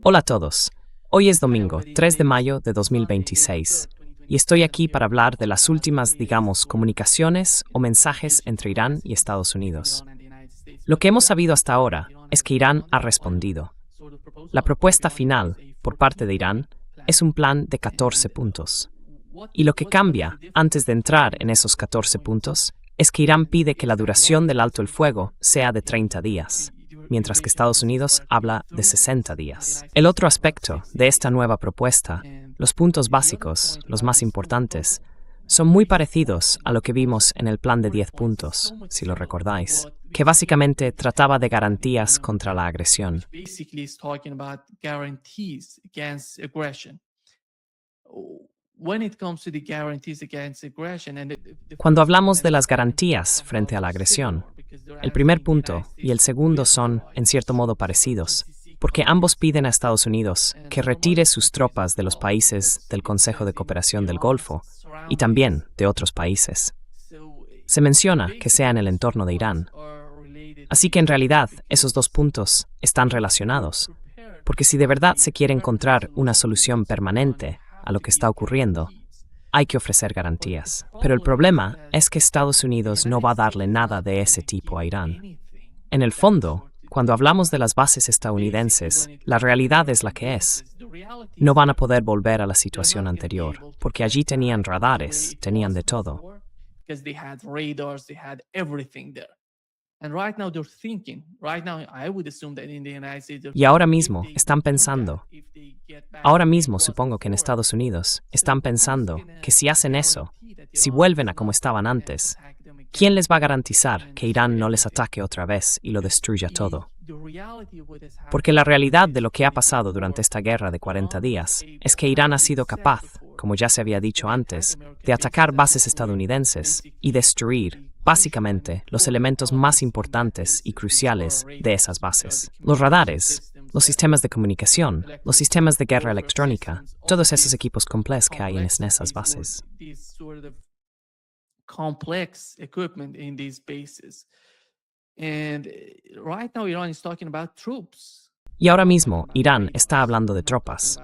Hola a todos. Hoy es domingo, 3 de mayo de 2026, y estoy aquí para hablar de las últimas, comunicaciones o mensajes entre Irán y Estados Unidos. Lo que hemos sabido hasta ahora es que Irán ha respondido. La propuesta final, por parte de Irán, es un plan de 14 puntos. Y lo que cambia, antes de entrar en esos 14 puntos, es que Irán pide que la duración del alto el fuego sea de 30 días, mientras que Estados Unidos habla de 60 días. El otro aspecto de esta nueva propuesta, los puntos básicos, los más importantes, son muy parecidos a lo que vimos en el plan de 10 puntos, si lo recordáis, que básicamente trataba de garantías contra la agresión. Cuando hablamos de las garantías frente a la agresión, el primer punto y el segundo son, en cierto modo, parecidos, porque ambos piden a Estados Unidos que retire sus tropas de los países del Consejo de Cooperación del Golfo y también de otros países. Se menciona que sea en el entorno de Irán. Así que en realidad esos dos puntos están relacionados, porque si de verdad se quiere encontrar una solución permanente a lo que está ocurriendo, hay que ofrecer garantías. Pero el problema es que Estados Unidos no va a darle nada de ese tipo a Irán. En el fondo, cuando hablamos de las bases estadounidenses, la realidad es la que es. No van a poder volver a la situación anterior, porque allí tenían radares, tenían de todo. Y ahora mismo están pensando, ahora mismo supongo que en Estados Unidos están pensando que si hacen eso, si vuelven a como estaban antes, ¿quién les va a garantizar que Irán no les ataque otra vez y lo destruya todo? Porque la realidad de lo que ha pasado durante esta guerra de 40 días es que Irán ha sido capaz, como ya se había dicho antes, de atacar bases estadounidenses y destruir, básicamente, los elementos más importantes y cruciales de esas bases. Los radares, los sistemas de comunicación, los sistemas de guerra electrónica, todos esos equipos complejos que hay en esas bases. Complex equipment in these bases. And right now Iran is talking about troops. Y ahora mismo Irán está hablando de tropas.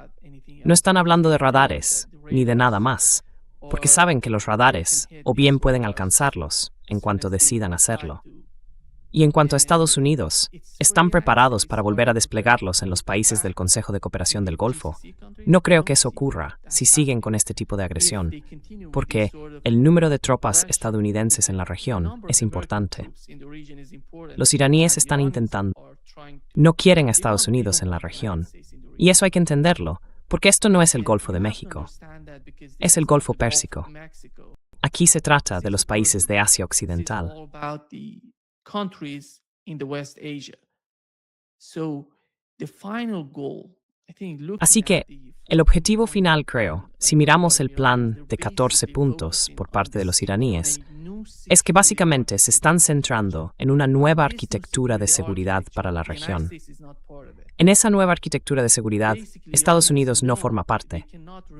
No están hablando de radares, ni de nada más, porque saben que los radares o bien pueden alcanzarlos en cuanto decidan hacerlo. Y en cuanto a Estados Unidos, ¿están preparados para volver a desplegarlos en los países del Consejo de Cooperación del Golfo? No creo que eso ocurra si siguen con este tipo de agresión, porque el número de tropas estadounidenses en la región es importante. Los iraníes están intentando, no quieren a Estados Unidos en la región, y eso hay que entenderlo, porque esto no es el Golfo de México, es el Golfo Pérsico. Aquí se trata de los países de Asia Occidental. Countries in the West Asia. So the final goal, I think, Así que el objetivo final, creo, si miramos el plan de 14 puntos por parte de los iraníes, es que básicamente se están centrando en una nueva arquitectura de seguridad para la región. En esa nueva arquitectura de seguridad, Estados Unidos no forma parte.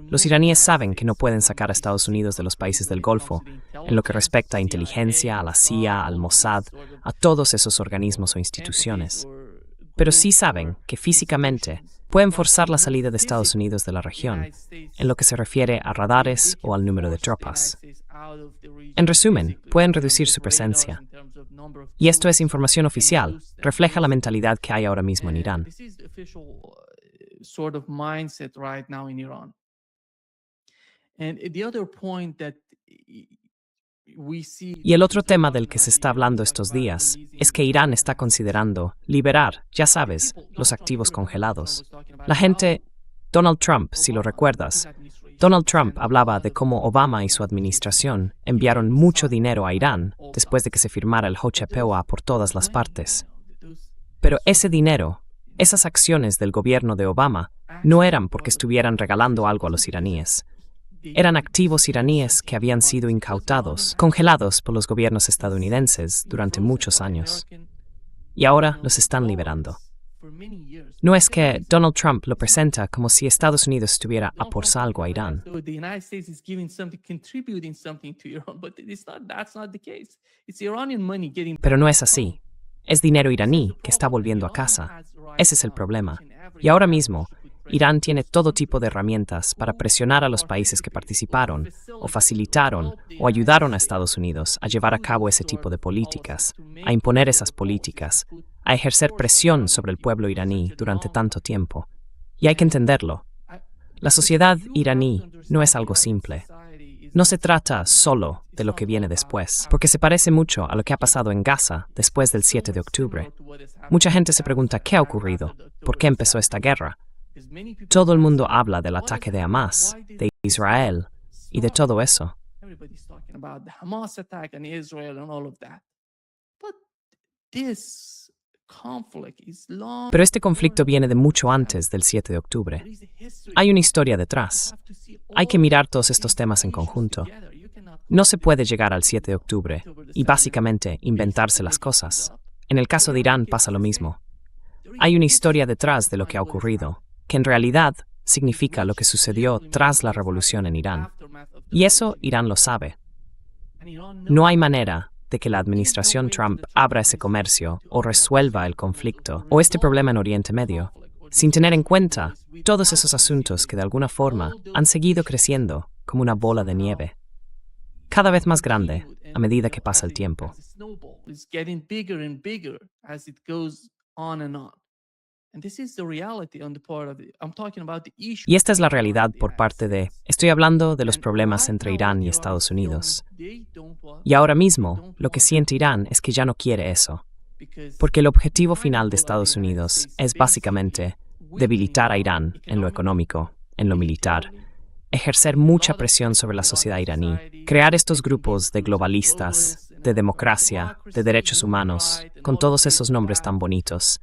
Los iraníes saben que no pueden sacar a Estados Unidos de los países del Golfo, en lo que respecta a inteligencia, a la CIA, al Mossad, a todos esos organismos o instituciones. Pero sí saben que físicamente pueden forzar la salida de Estados Unidos de la región, en lo que se refiere a radares o al número de tropas. En resumen, pueden reducir su presencia. Y esto es información oficial, refleja la mentalidad que hay ahora mismo en Irán. Y el otro tema del que se está hablando estos días es que Irán está considerando liberar, ya sabes, los activos congelados. La gente, Donald Trump, si lo recuerdas, Donald Trump hablaba de cómo Obama y su administración enviaron mucho dinero a Irán después de que se firmara el JCPOA por todas las partes. Pero ese dinero, esas acciones del gobierno de Obama, no eran porque estuvieran regalando algo a los iraníes. Eran activos iraníes que habían sido incautados, congelados por los gobiernos estadounidenses durante muchos años. Y ahora los están liberando. No es que Donald Trump lo presenta como si Estados Unidos estuviera a por salvo a Irán. Pero no es así. Es dinero iraní que está volviendo a casa. Ese es el problema. Y ahora mismo, Irán tiene todo tipo de herramientas para presionar a los países que participaron, o facilitaron, o ayudaron a Estados Unidos a llevar a cabo ese tipo de políticas, a imponer esas políticas, a ejercer presión sobre el pueblo iraní durante tanto tiempo. Y hay que entenderlo. La sociedad iraní no es algo simple. No se trata solo de lo que viene después, porque se parece mucho a lo que ha pasado en Gaza después del 7 de octubre. Mucha gente se pregunta qué ha ocurrido, por qué empezó esta guerra. Todo el mundo habla del ataque de Hamas, de Israel y de todo eso. Everybody's talking about the Hamas attack and Israel and all of that. But this conflict is long. Pero este conflicto viene de mucho antes del 7 de octubre. Hay una historia detrás. Hay que mirar todos estos temas en conjunto. No se puede llegar al 7 de octubre y básicamente inventarse las cosas. En el caso de Irán pasa lo mismo. Hay una historia detrás de lo que ha ocurrido, que en realidad significa lo que sucedió tras la revolución en Irán. Y eso Irán lo sabe. No hay manera de que la administración Trump abra ese comercio o resuelva el conflicto o este problema en Oriente Medio, sin tener en cuenta todos esos asuntos que de alguna forma han seguido creciendo como una bola de nieve, cada vez más grande a medida que pasa el tiempo. It's getting bigger and bigger as it goes on and on. And this is the reality on the part of I'm talking about the issue. Y esta es la realidad por parte de, estoy hablando de los problemas entre Irán y Estados Unidos. Y ahora mismo, lo que siente Irán es que ya no quiere eso, porque el objetivo final de Estados Unidos es básicamente debilitar a Irán en lo económico, en lo militar, ejercer mucha presión sobre la sociedad iraní, crear estos grupos de globalistas, de democracia, de derechos humanos, con todos esos nombres tan bonitos,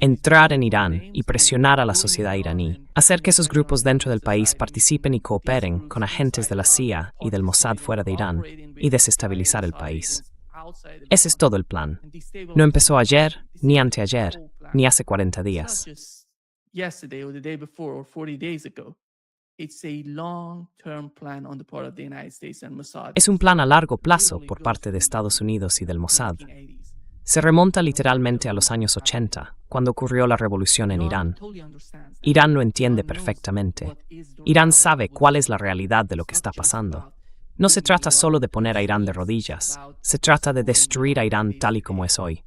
entrar en Irán y presionar a la sociedad iraní, hacer que esos grupos dentro del país participen y cooperen con agentes de la CIA y del Mossad fuera de Irán y desestabilizar el país. Ese es todo el plan. No empezó ayer, ni anteayer, ni hace 40 días. Yesterday or the day before or 40 days ago. It's a long-term plan on the part of the United States and Mossad. Es un plan a largo plazo por parte de Estados Unidos y del Mossad. Se remonta literalmente a los años 80, cuando ocurrió la revolución en Irán. Irán lo entiende perfectamente. Irán sabe cuál es la realidad de lo que está pasando. No se trata solo de poner a Irán de rodillas, se trata de destruir a Irán tal y como es hoy.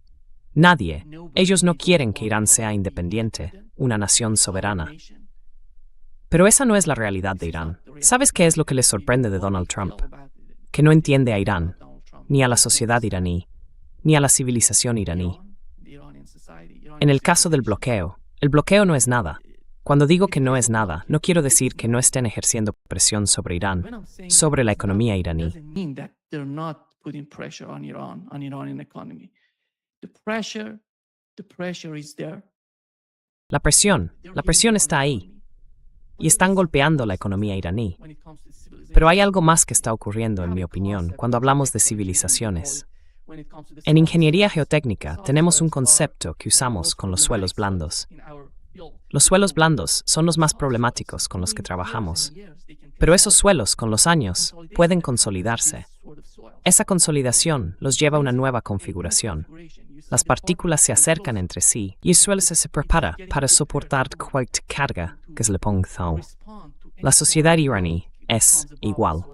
Nadie, ellos no quieren que Irán sea independiente, una nación soberana. Pero esa no es la realidad de Irán. ¿Sabes qué es lo que les sorprende de Donald Trump? Que no entiende a Irán, ni a la sociedad iraní, ni a la civilización iraní. En el caso del bloqueo, el bloqueo no es nada. Cuando digo que no es nada, no quiero decir que no estén ejerciendo presión sobre Irán, sobre la economía iraní. La presión está ahí. Y están golpeando la economía iraní. Pero hay algo más que está ocurriendo, en mi opinión, cuando hablamos de civilizaciones. En ingeniería geotécnica tenemos un concepto que usamos con los suelos blandos. Los suelos blandos son los más problemáticos con los que trabajamos, pero esos suelos, con los años, pueden consolidarse. Esa consolidación los lleva a una nueva configuración. Las partículas se acercan entre sí y el suelo se prepara para soportar cualquier carga que se le ponga. La sociedad iraní es igual.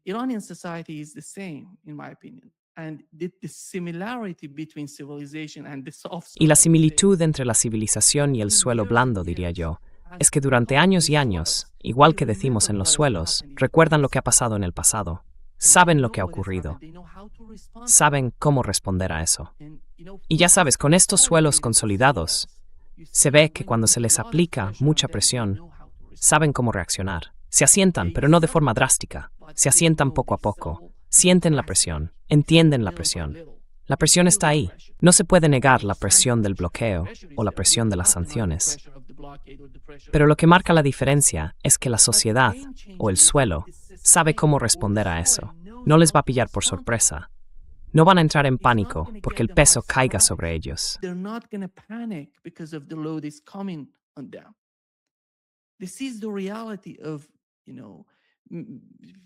Iranian society is the same, in my opinion. And the similarity between civilization and the soft soil, Y la similitud entre la civilización y el suelo blando, diría yo, es que durante años y años, igual que decimos en los suelos, recuerdan lo que ha pasado en el pasado. Saben lo que ha ocurrido. Saben cómo responder a eso. Y ya sabes, con estos suelos consolidados, se ve que cuando se les aplica mucha presión, saben cómo reaccionar. Se asientan, pero no de forma drástica. Se asientan poco a poco. Sienten la presión. Entienden la presión. La presión está ahí. No se puede negar la presión del bloqueo o la presión de las sanciones. Pero lo que marca la diferencia es que la sociedad o el suelo sabe cómo responder a eso. No les va a pillar por sorpresa. No van a entrar en pánico porque el peso caiga sobre ellos.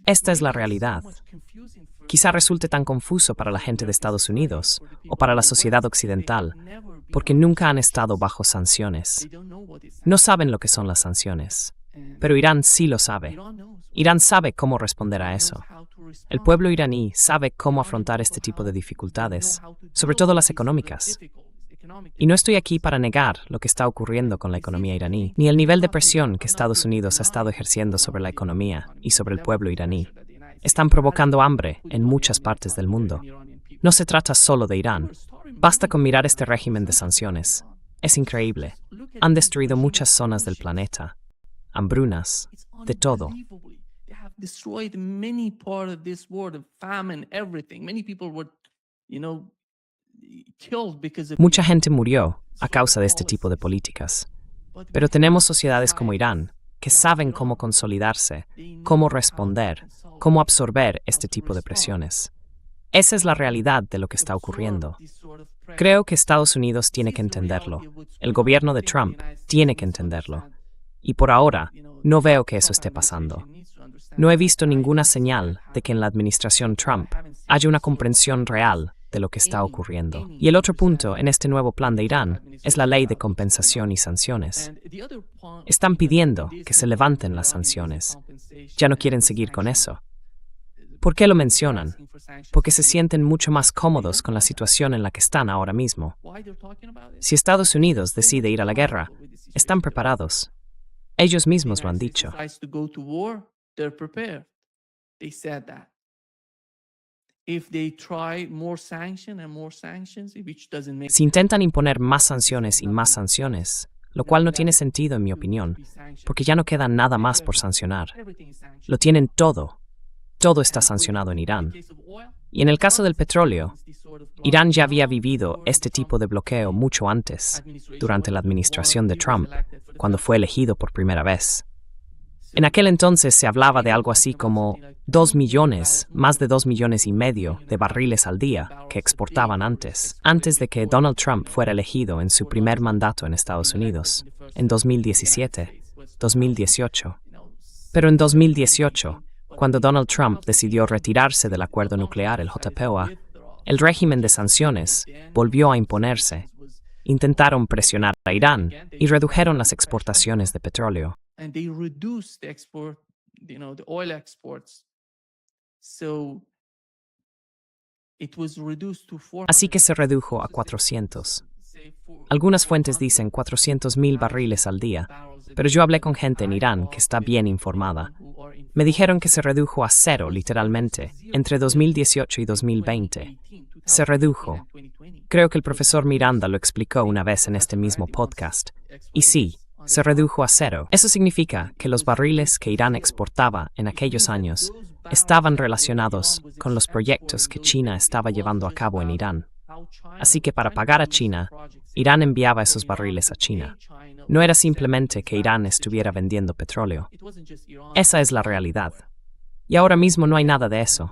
Esta es la realidad. Quizá resulte tan confuso para la gente de Estados Unidos o para la sociedad occidental, porque nunca han estado bajo sanciones. No saben lo que son las sanciones, pero Irán sí lo sabe. Irán sabe cómo responder a eso. El pueblo iraní sabe cómo afrontar este tipo de dificultades, sobre todo las económicas. Y no estoy aquí para negar lo que está ocurriendo con la economía iraní, ni el nivel de presión que Estados Unidos ha estado ejerciendo sobre la economía y sobre el pueblo iraní. Están provocando hambre en muchas partes del mundo. No se trata solo de Irán. Basta con mirar este régimen de sanciones. Es increíble. Han destruido muchas zonas del planeta. Hambrunas, de todo. Destroyed many parts of this world, of famine, everything. Many people were, killed because of Mucha gente murió a causa de este tipo de políticas. Pero tenemos sociedades como Irán que saben cómo consolidarse, cómo responder, cómo absorber este tipo de presiones. Esa es la realidad de lo que está ocurriendo. Creo que Estados Unidos tiene que entenderlo. El gobierno de Trump tiene que entenderlo. Y por ahora, no veo que eso esté pasando. No he visto ninguna señal de que en la administración Trump haya una comprensión real de lo que está ocurriendo. Y el otro punto en este nuevo plan de Irán es la ley de compensación y sanciones. Están pidiendo que se levanten las sanciones. Ya no quieren seguir con eso. ¿Por qué lo mencionan? Porque se sienten mucho más cómodos con la situación en la que están ahora mismo. Si Estados Unidos decide ir a la guerra, están preparados. Ellos mismos lo han dicho. They're prepared. They said that. If they try more sanctions, which doesn't make Si intentan imponer más sanciones y más sanciones, lo cual no tiene sentido en mi opinión, porque ya no queda nada más por sancionar. Lo tienen todo. Todo está sancionado en Irán. Y en el caso del petróleo, Irán ya había vivido este tipo de bloqueo mucho antes, durante la administración de Trump, cuando fue elegido por primera vez. En aquel entonces se hablaba de algo así como 2 millones, más de 2,5 millones de barriles al día que exportaban antes de que Donald Trump fuera elegido en su primer mandato en Estados Unidos, en 2017, 2018. Pero en 2018, cuando Donald Trump decidió retirarse del acuerdo nuclear, el JPOA, el régimen de sanciones volvió a imponerse. Intentaron presionar a Irán y redujeron las exportaciones de petróleo. And they reduced the export, the oil exports. So it was reduced to 400. Así que se redujo a 400. Algunas fuentes dicen 400,000 barriles al día, pero yo hablé con gente en Irán que está bien informada. Me dijeron que se redujo a cero, literalmente, entre 2018 y 2020. Se redujo. Creo que el profesor Miranda lo explicó una vez en este mismo podcast. Y sí, se redujo a cero. Eso significa que los barriles que Irán exportaba en aquellos años estaban relacionados con los proyectos que China estaba llevando a cabo en Irán. Así que para pagar a China, Irán enviaba esos barriles a China. No era simplemente que Irán estuviera vendiendo petróleo. Esa es la realidad. Y ahora mismo no hay nada de eso.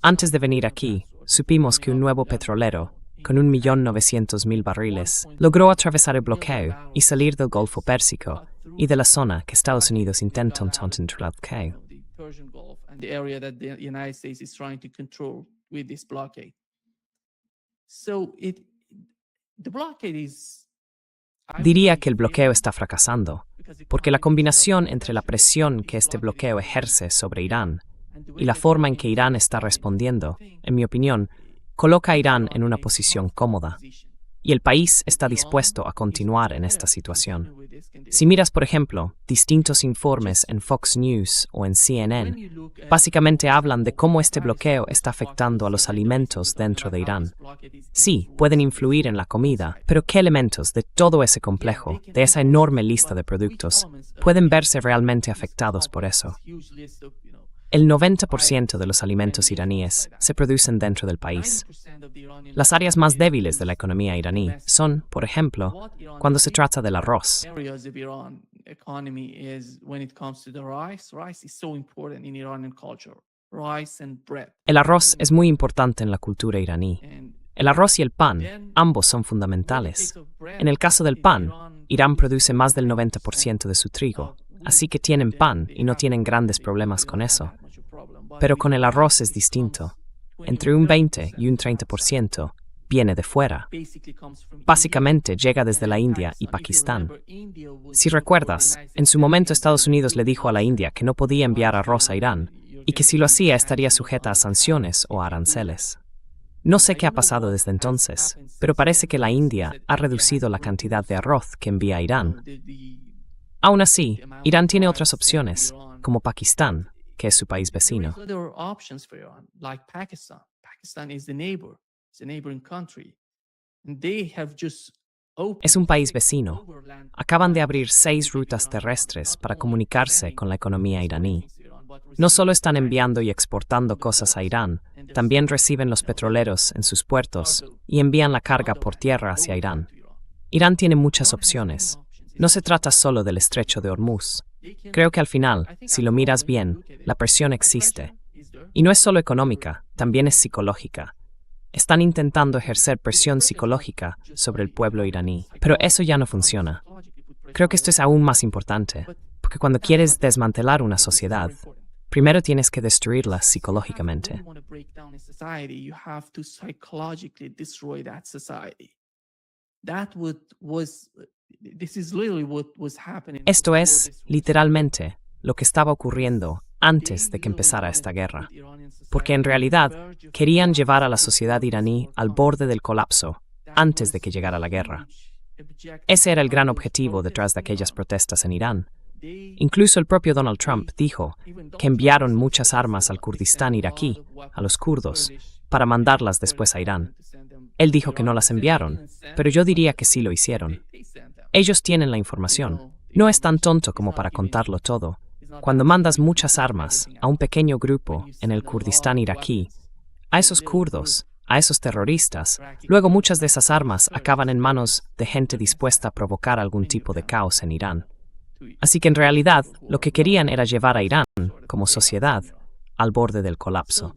Antes de venir aquí, supimos que un nuevo petrolero, con 1,900,000 barriles, logró atravesar el bloqueo y salir del Golfo Pérsico y de la zona que Estados Unidos intenta controlar el bloqueo. Diría que el bloqueo está fracasando, porque la combinación entre la presión que este bloqueo ejerce sobre Irán y la forma en que Irán está respondiendo, en mi opinión, coloca a Irán en una posición cómoda, y el país está dispuesto a continuar en esta situación. Si miras, por ejemplo, distintos informes en Fox News o en CNN, básicamente hablan de cómo este bloqueo está afectando a los alimentos dentro de Irán. Sí, pueden influir en la comida, pero ¿qué elementos de todo ese complejo, de esa enorme lista de productos, pueden verse realmente afectados por eso? El 90% de los alimentos iraníes se producen dentro del país. Las áreas más débiles de la economía iraní son, por ejemplo, cuando se trata del arroz. El arroz es muy importante en la cultura iraní. El arroz y el pan, ambos son fundamentales. En el caso del pan, Irán produce más del 90% de su trigo, así que tienen pan y no tienen grandes problemas con eso. Pero con el arroz es distinto. Entre un 20 y un 30% viene de fuera. Básicamente llega desde la India y Pakistán. Si recuerdas, en su momento Estados Unidos le dijo a la India que no podía enviar arroz a Irán y que si lo hacía estaría sujeta a sanciones o aranceles. No sé qué ha pasado desde entonces, pero parece que la India ha reducido la cantidad de arroz que envía a Irán. Aún así, Irán tiene otras opciones, como Pakistán, que es su país vecino. Es un país vecino. Acaban de abrir 6 rutas terrestres para comunicarse con la economía iraní. No solo están enviando y exportando cosas a Irán, también reciben los petroleros en sus puertos y envían la carga por tierra hacia Irán. Irán tiene muchas opciones. No se trata solo del estrecho de Hormuz. Creo que al final, si lo miras bien, la presión existe. Y no es solo económica, también es psicológica. Están intentando ejercer presión psicológica sobre el pueblo iraní, pero eso ya no funciona. Creo que esto es aún más importante, porque cuando quieres desmantelar una sociedad, primero tienes que destruirla psicológicamente. Esto es, literalmente, lo que estaba ocurriendo antes de que empezara esta guerra. Porque en realidad querían llevar a la sociedad iraní al borde del colapso antes de que llegara la guerra. Ese era el gran objetivo detrás de aquellas protestas en Irán. Incluso el propio Donald Trump dijo que enviaron muchas armas al Kurdistán iraquí, a los kurdos, para mandarlas después a Irán. Él dijo que no las enviaron, pero yo diría que sí lo hicieron. Ellos tienen la información. No es tan tonto como para contarlo todo. Cuando mandas muchas armas a un pequeño grupo en el Kurdistán iraquí, a esos kurdos, a esos terroristas, luego muchas de esas armas acaban en manos de gente dispuesta a provocar algún tipo de caos en Irán. Así que en realidad lo que querían era llevar a Irán, como sociedad, al borde del colapso.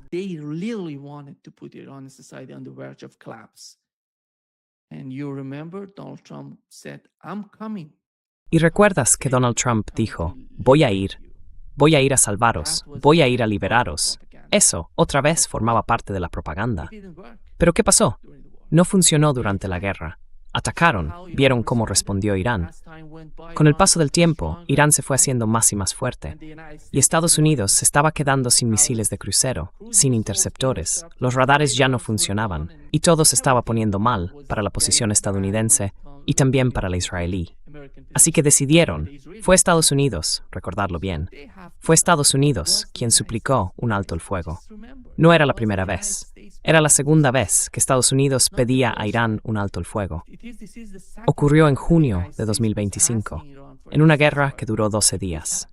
Y recuerdas que Donald Trump dijo, voy a ir a salvaros, voy a ir a liberaros. Eso, otra vez, formaba parte de la propaganda. ¿Pero qué pasó? No funcionó durante la guerra. Atacaron, vieron cómo respondió Irán. Con el paso del tiempo, Irán se fue haciendo más y más fuerte. Y Estados Unidos se estaba quedando sin misiles de crucero, sin interceptores, los radares ya no funcionaban, y todo se estaba poniendo mal para la posición estadounidense y también para la israelí. Así que decidieron, fue Estados Unidos, recordarlo bien, fue Estados Unidos quien suplicó un alto el fuego. No era la primera vez, era la segunda vez que Estados Unidos pedía a Irán un alto el fuego. Ocurrió en junio de 2025, en una guerra que duró 12 días.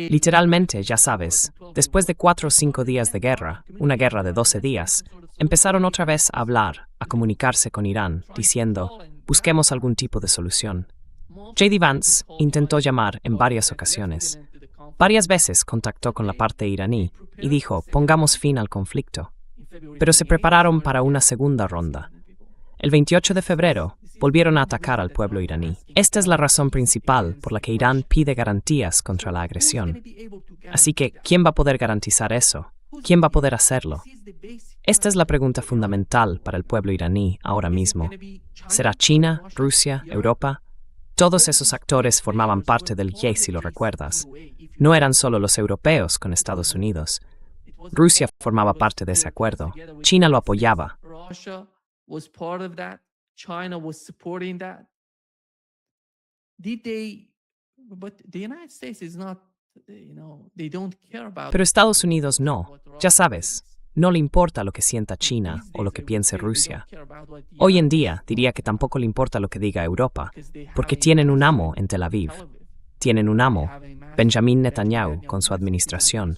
Literalmente, ya sabes, después de 4 o 5 días de guerra, una guerra de 12 días, empezaron otra vez a hablar, a comunicarse con Irán, diciendo, busquemos algún tipo de solución. J.D. Vance intentó llamar en varias ocasiones. Varias veces contactó con la parte iraní y dijo, pongamos fin al conflicto. Pero se prepararon para una segunda ronda. El 28 de febrero, volvieron a atacar al pueblo iraní. Esta es la razón principal por la que Irán pide garantías contra la agresión. Así que, ¿quién va a poder garantizar eso? ¿Quién va a poder hacerlo? Esta es la pregunta fundamental para el pueblo iraní ahora mismo. ¿Será China, Rusia, Europa? Todos esos actores formaban parte del Ye, si lo recuerdas. No eran solo los europeos con Estados Unidos. Rusia formaba parte de ese acuerdo. China lo apoyaba. China was supporting that. Pero Estados Unidos no. Ya sabes, no le importa lo que sienta China o lo que piense Rusia. Hoy en día diría que tampoco le importa lo que diga Europa, porque tienen un amo en Tel Aviv. Tienen un amo, Benjamin Netanyahu, con su administración.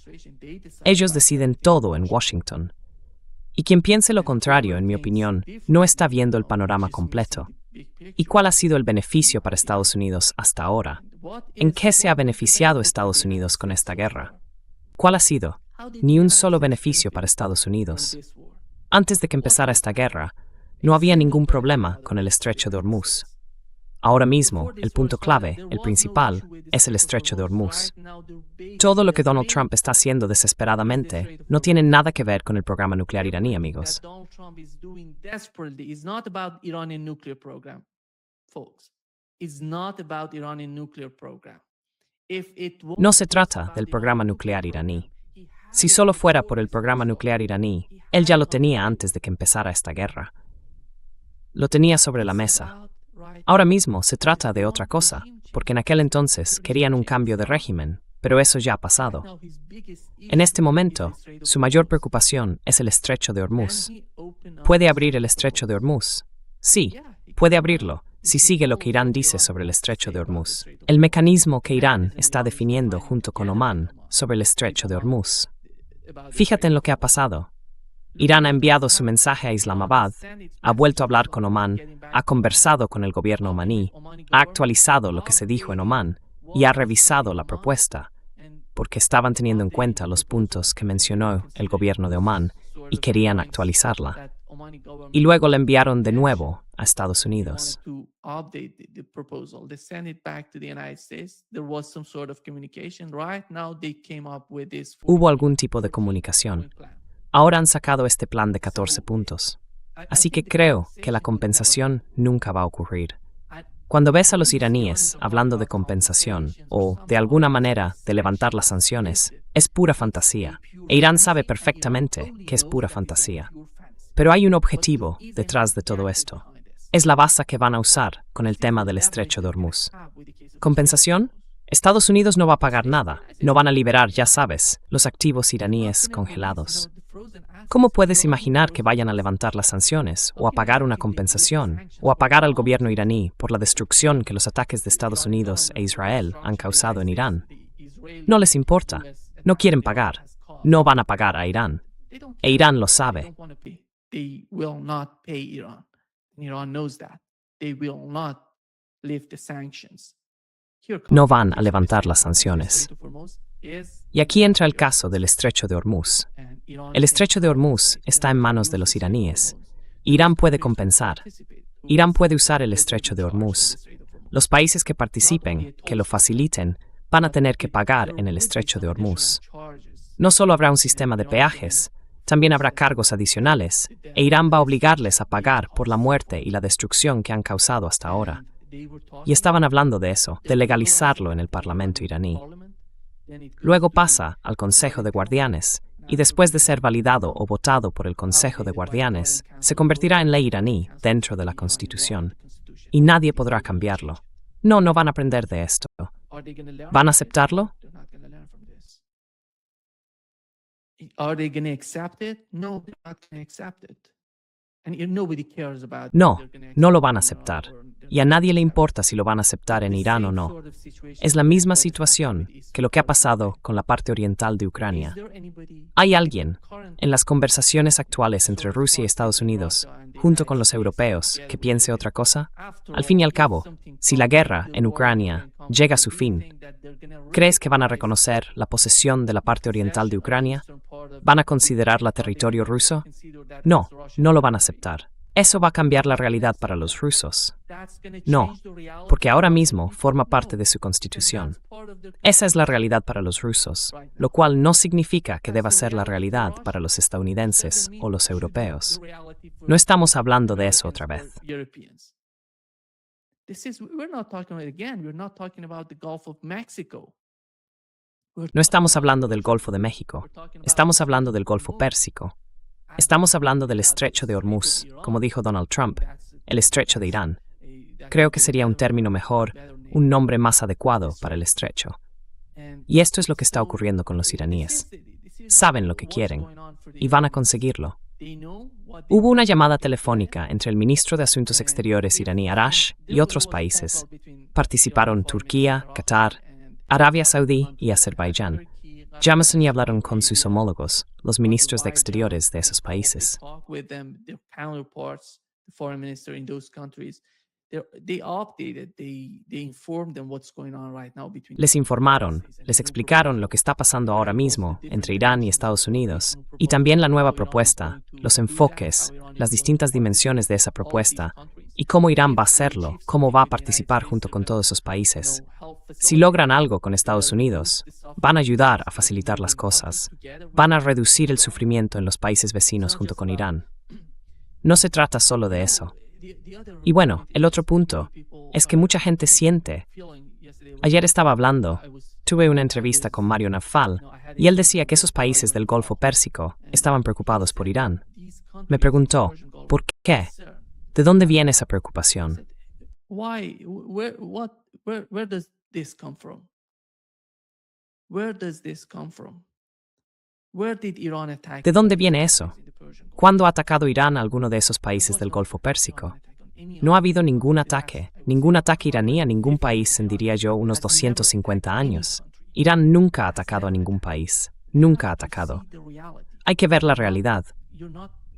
Ellos deciden todo en Washington. Y quien piense lo contrario, en mi opinión, no está viendo el panorama completo. ¿Y cuál ha sido el beneficio para Estados Unidos hasta ahora? ¿En qué se ha beneficiado Estados Unidos con esta guerra? ¿Cuál ha sido? Ni un solo beneficio para Estados Unidos. Antes de que empezara esta guerra, no había ningún problema con el estrecho de Hormuz. Ahora mismo, el punto clave, el principal, es el estrecho de Hormuz. Todo lo que Donald Trump está haciendo desesperadamente no tiene nada que ver con el programa nuclear iraní, amigos. No se trata del programa nuclear iraní. Si solo fuera por el programa nuclear iraní, él ya lo tenía antes de que empezara esta guerra. Lo tenía sobre la mesa. Ahora mismo se trata de otra cosa, porque en aquel entonces querían un cambio de régimen, pero eso ya ha pasado. En este momento, su mayor preocupación es el estrecho de Hormuz. ¿Puede abrir el estrecho de Hormuz? Sí, puede abrirlo, si sigue lo que Irán dice sobre el estrecho de Hormuz. El mecanismo que Irán está definiendo junto con Omán sobre el estrecho de Hormuz. Fíjate en lo que ha pasado. Irán ha enviado su mensaje a Islamabad, ha vuelto a hablar con Omán, ha conversado con el gobierno omaní, ha actualizado lo que se dijo en Omán y ha revisado la propuesta, porque estaban teniendo en cuenta los puntos que mencionó el gobierno de Omán y querían actualizarla. Y luego la enviaron de nuevo a Estados Unidos. Hubo algún tipo de comunicación. Ahora han sacado este plan de 14 puntos. Así que creo que la compensación nunca va a ocurrir. Cuando ves a los iraníes hablando de compensación o, de alguna manera, de levantar las sanciones, es pura fantasía. E Irán sabe perfectamente que es pura fantasía. Pero hay un objetivo detrás de todo esto. Es la base que van a usar con el tema del estrecho de Hormuz. ¿Compensación? Estados Unidos no va a pagar nada. No van a liberar, ya sabes, los activos iraníes congelados. ¿Cómo puedes imaginar que vayan a levantar las sanciones, o a pagar una compensación, o a pagar al gobierno iraní por la destrucción que los ataques de Estados Unidos e Israel han causado en Irán? No les importa. No quieren pagar. No van a pagar a Irán. E Irán lo sabe. No van a levantar las sanciones. Y aquí entra el caso del estrecho de Hormuz. El estrecho de Hormuz está en manos de los iraníes. Irán puede compensar. Irán puede usar el estrecho de Hormuz. Los países que participen, que lo faciliten, van a tener que pagar en el estrecho de Hormuz. No solo habrá un sistema de peajes, también habrá cargos adicionales, e Irán va a obligarles a pagar por la muerte y la destrucción que han causado hasta ahora. Y estaban hablando de eso, de legalizarlo en el Parlamento iraní. Luego pasa al Consejo de Guardianes, y después de ser validado o votado por el Consejo de Guardianes, se convertirá en ley iraní dentro de la Constitución. Y nadie podrá cambiarlo. No van a aprender de esto. ¿Van a aceptarlo? No lo van a aceptar. Y a nadie le importa si lo van a aceptar en Irán o no. Es la misma situación que lo que ha pasado con la parte oriental de Ucrania. ¿Hay alguien, en las conversaciones actuales entre Rusia y Estados Unidos, junto con los europeos, que piense otra cosa? Al fin y al cabo, si la guerra en Ucrania llega a su fin, ¿crees que van a reconocer la posesión de la parte oriental de Ucrania? ¿Van a considerarla territorio ruso? No lo van a aceptar. ¿Eso va a cambiar la realidad para los rusos? No, porque ahora mismo forma parte de su constitución. Esa es la realidad para los rusos, lo cual no significa que deba ser la realidad para los estadounidenses o los europeos. No estamos hablando de eso otra vez. No estamos hablando del Golfo de México, estamos hablando del Golfo Pérsico. Estamos hablando del estrecho de Hormuz, como dijo Donald Trump, el estrecho de Irán. Creo que sería un término mejor, un nombre más adecuado para el estrecho. Y esto es lo que está ocurriendo con los iraníes. Saben lo que quieren, y van a conseguirlo. Hubo una llamada telefónica entre el ministro de Asuntos Exteriores iraní Arash y otros países. Participaron Turquía, Qatar, Arabia Saudí y Azerbaiyán. Llamaron y hablaron con sus homólogos, los ministros de Exteriores de esos países. Les informaron, les explicaron lo que está pasando ahora mismo entre Irán y Estados Unidos, y también la nueva propuesta, los enfoques, las distintas dimensiones de esa propuesta, ¿Y cómo Irán va a hacerlo? ¿Cómo va a participar junto con todos esos países? Si logran algo con Estados Unidos, van a ayudar a facilitar las cosas. Van a reducir el sufrimiento en los países vecinos junto con Irán. No se trata solo de eso. Y bueno, el otro punto es que mucha gente siente. Ayer estaba hablando, tuve una entrevista con Mario Nafal, y él decía que esos países del Golfo Pérsico estaban preocupados por Irán. Me preguntó, ¿por qué? ¿De dónde viene esa preocupación? Why? Where does this come from? Where does this come from? Where did Iran attack? ¿De dónde viene eso? ¿Cuándo ha atacado Irán a alguno de esos países del Golfo Pérsico? No ha habido ningún ataque iraní a ningún país en, diría yo, unos 250 años. Irán nunca ha atacado a ningún país. Nunca ha atacado. Hay que ver la realidad.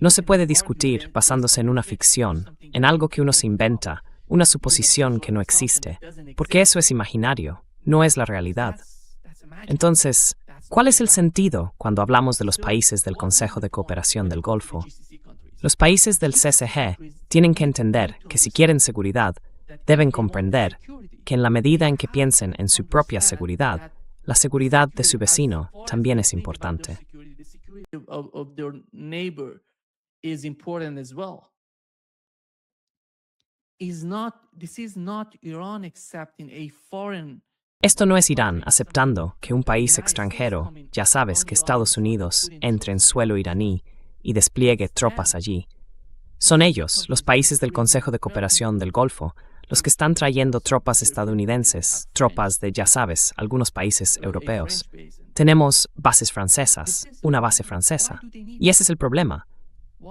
No se puede discutir basándose en una ficción, en algo que uno se inventa, una suposición que no existe, porque eso es imaginario, no es la realidad. Entonces, ¿cuál es el sentido cuando hablamos de los países del Consejo de Cooperación del Golfo? Los países del CCG tienen que entender que si quieren seguridad, deben comprender que en la medida en que piensen en su propia seguridad, la seguridad de su vecino también es importante. Is important as well. This is not Iran accepting a foreign. Esto no es Irán aceptando que un país extranjero, ya sabes que Estados Unidos, entre en suelo iraní y despliegue tropas allí. Son ellos, los países del Consejo de Cooperación del Golfo, los que están trayendo tropas estadounidenses, tropas de, ya sabes, algunos países europeos. Tenemos bases francesas, una base francesa. Y ese es el problema.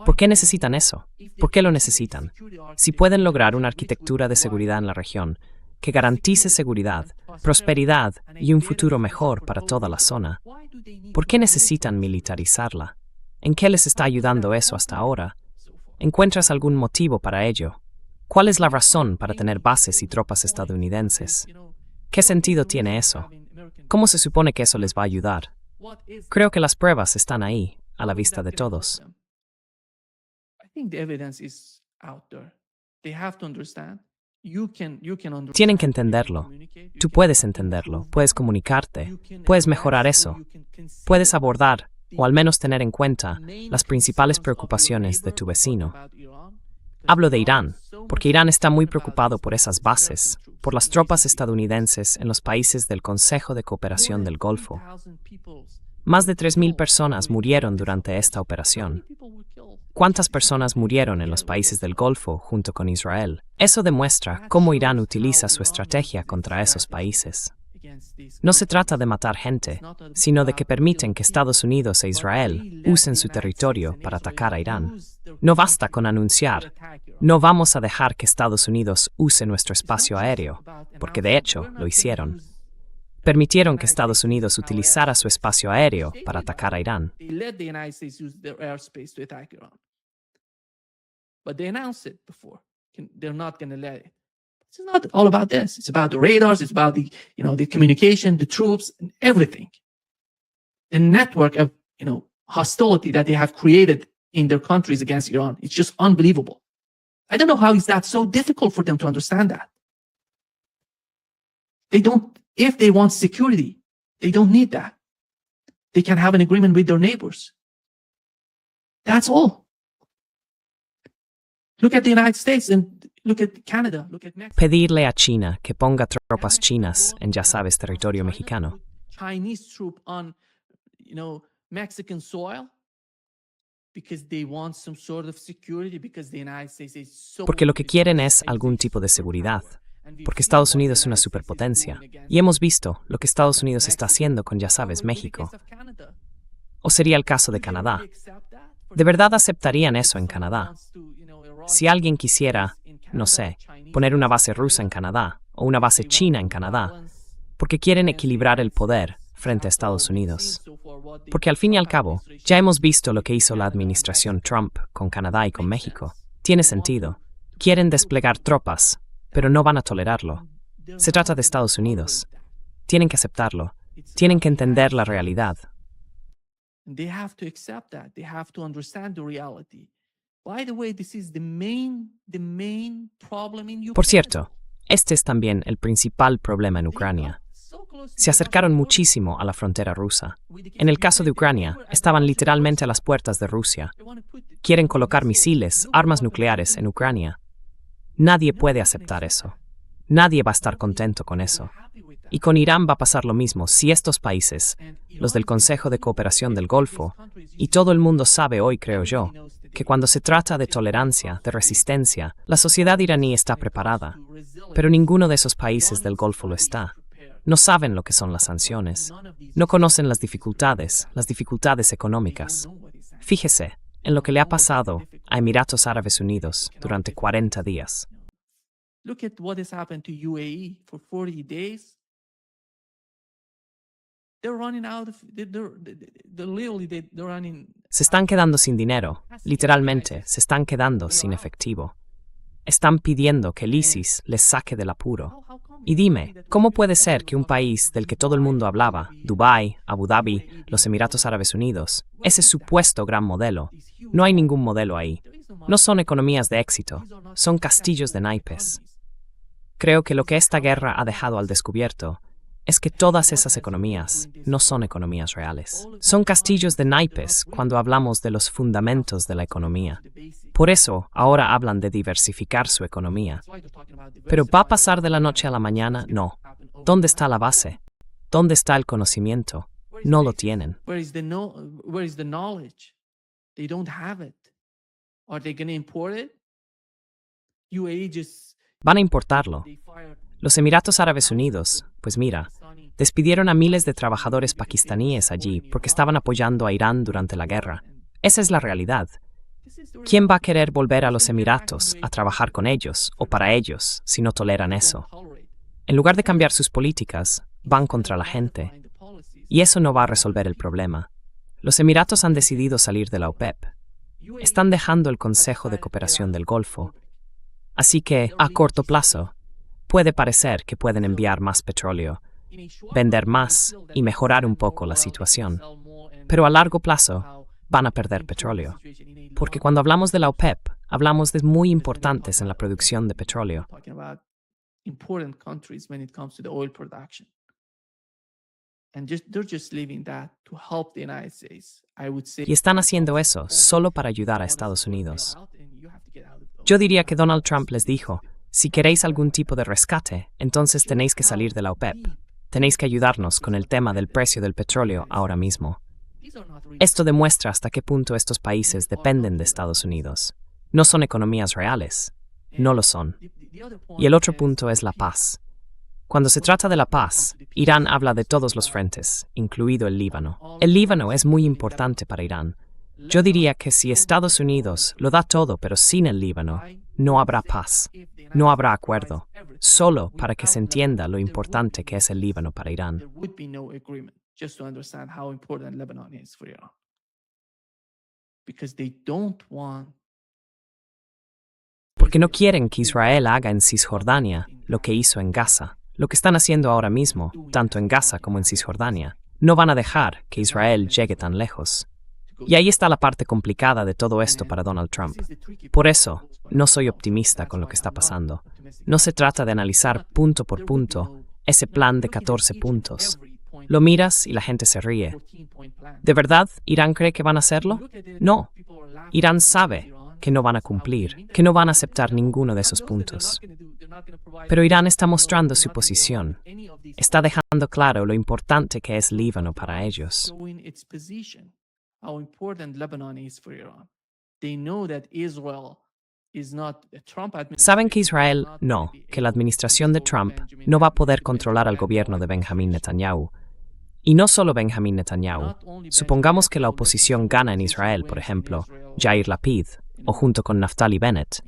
¿Por qué necesitan eso? ¿Por qué lo necesitan? Si pueden lograr una arquitectura de seguridad en la región que garantice seguridad, prosperidad y un futuro mejor para toda la zona, ¿por qué necesitan militarizarla? ¿En qué les está ayudando eso hasta ahora? ¿Encuentras algún motivo para ello? ¿Cuál es la razón para tener bases y tropas estadounidenses? ¿Qué sentido tiene eso? ¿Cómo se supone que eso les va a ayudar? Creo que las pruebas están ahí, a la vista de todos. Tienen que entenderlo. Tú puedes entenderlo, puedes comunicarte, puedes mejorar eso, puedes abordar, o al menos tener en cuenta, las principales preocupaciones de tu vecino. Hablo de Irán, porque Irán está muy preocupado por esas bases, por las tropas estadounidenses en los países del Consejo de Cooperación del Golfo. Más de 3.000 personas murieron durante esta operación. ¿Cuántas personas murieron en los países del Golfo junto con Israel? Eso demuestra cómo Irán utiliza su estrategia contra esos países. No se trata de matar gente, sino de que permiten que Estados Unidos e Israel usen su territorio para atacar a Irán. No basta con anunciar, no vamos a dejar que Estados Unidos use nuestro espacio aéreo, porque de hecho lo hicieron. Permitieron que Estados Unidos utilizara su espacio aéreo para atacar a Irán. But they announced it before. They're not going to let it. It's not all about this. It's about the radars. It's about the communication, the troops, and everything. The network of, hostility that they have created in their countries against Iran. It's just unbelievable. I don't know how is that so difficult for them to understand that. If they want security, they don't need that. They can have an agreement with their neighbors. That's all. Look at the United States and look at Canada, look at Mexico. Pedirle a China que ponga tropas chinas en, ya sabes, territorio mexicano. Chinese troop on, Mexican soil because they want some sort of security because the United States is so. Porque lo que quieren es algún tipo de seguridad. Porque Estados Unidos es una superpotencia. Y hemos visto lo que Estados Unidos está haciendo con, ya sabes, México. O sería el caso de Canadá. ¿De verdad aceptarían eso en Canadá? Si alguien quisiera, no sé, poner una base rusa en Canadá o una base china en Canadá, porque quieren equilibrar el poder frente a Estados Unidos. Porque al fin y al cabo, ya hemos visto lo que hizo la administración Trump con Canadá y con México. Tiene sentido. Quieren desplegar tropas, pero no van a tolerarlo. Se trata de Estados Unidos. Tienen que aceptarlo. Tienen que entender la realidad. They have to accept that. They have to understand the reality. By the way, this is the main problem in Ukraine. Por cierto, este es también el principal problema en Ucrania. Se acercaron muchísimo a la frontera rusa. En el caso de Ucrania, estaban literalmente a las puertas de Rusia. Quieren colocar misiles, armas nucleares en Ucrania. Nadie puede aceptar eso. Nadie va a estar contento con eso. Y con Irán va a pasar lo mismo si estos países, los del Consejo de Cooperación del Golfo, y todo el mundo sabe hoy, creo yo, que cuando se trata de tolerancia, de resistencia, la sociedad iraní está preparada. Pero ninguno de esos países del Golfo lo está. No saben lo que son las sanciones. No conocen las dificultades económicas. Fíjese en lo que le ha pasado a Emiratos Árabes Unidos durante 40 días. Look at what has happened to UAE for 40 days. They're running out of, they're literally, they're running. Se están quedando sin dinero. Literalmente, se están quedando sin efectivo. Están pidiendo que el ISIS les saque del apuro. Y dime, ¿cómo puede ser que un país del que todo el mundo hablaba, Dubái, Abu Dhabi, los Emiratos Árabes Unidos, ese supuesto gran modelo, no hay ningún modelo ahí? No son economías de éxito, son castillos de naipes. Creo que lo que esta guerra ha dejado al descubierto es que todas esas economías no son economías reales. Son castillos de naipes cuando hablamos de los fundamentos de la economía. Por eso, ahora hablan de diversificar su economía. ¿Pero va a pasar de la noche a la mañana? No. ¿Dónde está la base? ¿Dónde está el conocimiento? No lo tienen. Where is the knowledge? They don't have it. Are they going to import it? UAE just Van a importarlo. they fired Los Emiratos Árabes Unidos, pues mira, despidieron a miles de trabajadores pakistaníes allí porque estaban apoyando a Irán durante la guerra. Esa es la realidad. ¿Quién va a querer volver a los Emiratos a trabajar con ellos o para ellos si no toleran eso? En lugar de cambiar sus políticas, van contra la gente. Y eso no va a resolver el problema. Los Emiratos han decidido salir de la OPEP. Están dejando el Consejo de Cooperación del Golfo. Así que, a corto plazo, puede parecer que pueden enviar más petróleo, vender más y mejorar un poco la situación. Pero a largo plazo van a perder petróleo. Porque cuando hablamos de la OPEP, hablamos de muy importantes en la producción de petróleo. talking about important countries when it comes to the oil production. And they're just leaving that to help the United States. I would say Y están haciendo eso solo para ayudar a Estados Unidos. Yo diría que Donald Trump les dijo, si queréis algún tipo de rescate, entonces tenéis que salir de la OPEP. Tenéis que ayudarnos con el tema del precio del petróleo ahora mismo. Esto demuestra hasta qué punto estos países dependen de Estados Unidos. No son economías reales. No lo son. Y el otro punto es la paz. Cuando se trata de la paz, Irán habla de todos los frentes, incluido el Líbano. El Líbano es muy importante para Irán. Yo diría que si Estados Unidos lo da todo pero sin el Líbano, no habrá paz, no habrá acuerdo, solo para que se entienda lo importante que es el Líbano para Irán. there would be no agreement, just to understand how important Lebanon is for Iran. Because they don't want Porque no quieren que Israel haga en Cisjordania lo que hizo en Gaza. Lo que están haciendo ahora mismo, tanto en Gaza como en Cisjordania, no van a dejar que Israel llegue tan lejos. Y ahí está la parte complicada de todo esto para Donald Trump. Por eso, no soy optimista con lo que está pasando. No se trata de analizar punto por punto ese plan de 14 puntos. Lo miras y la gente se ríe. ¿De verdad Irán cree que van a hacerlo? No. Irán sabe que no van a cumplir, que no van a aceptar ninguno de esos puntos. Pero Irán está mostrando su posición. Está dejando claro lo importante que es Líbano para ellos. showing its position, how important Lebanon is for Iran. They know that Israel is not a Trump administration. Saben que Israel no, que la administración de Trump no va a poder controlar al gobierno de Benjamín Netanyahu. Y no solo Benjamín Netanyahu. Supongamos que la oposición gana en Israel, por ejemplo, Yair Lapid, o junto con Naftali Bennett.